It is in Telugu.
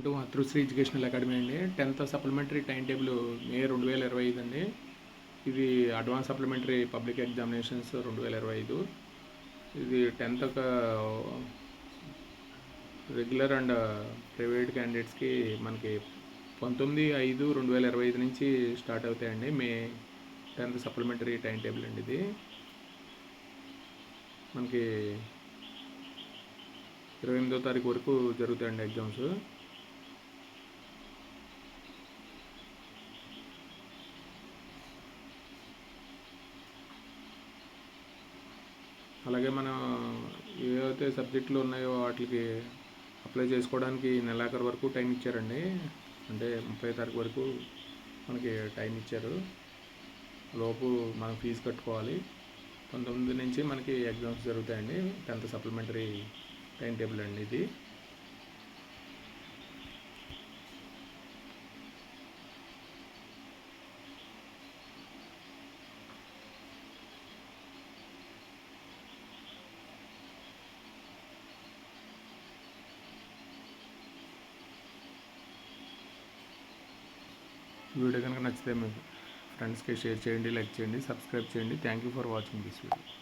మాతృశ్రీ ఎడ్యుకేషనల్ అకాడమీ అండి. 10th సప్లిమెంటరీ టైం టేబుల్ మే 2025 అండి. ఇది అడ్వాన్స్ సప్లిమెంటరీ పబ్లిక్ ఎగ్జామినేషన్స్ 2025. ఇది 10th రెగ్యులర్ అండ్ ప్రైవేట్ క్యాండిడేట్స్కి మనకి 19/5/2025 నుంచి స్టార్ట్ అవుతాయండి. మే 10th సప్లిమెంటరీ టైం టేబుల్ అండి. ఇది మనకి 28వ తారీఖు వరకు జరుగుతాయండి ఎగ్జామ్స్. అలాగే మనం ఏవైతే సబ్జెక్టులు ఉన్నాయో వాటికి అప్లై చేసుకోవడానికి నెలాఖరు వరకు టైం ఇచ్చారండి. అంటే 30వ తారీఖు వరకు మనకి టైం ఇచ్చారు. లోపు మనం ఫీజు కట్టుకోవాలి. 19 నుంచి మనకి ఎగ్జామ్స్ జరుగుతాయండి. 10th సప్లిమెంటరీ టైం టేబుల్ అండి ఇది. వీడియో కనుక నచ్చితే మీ ఫ్రెండ్స్కి షేర్ చేయండి, లైక్ చేయండి, సబ్స్క్రైబ్ చేయండి. Thank you for watching this video.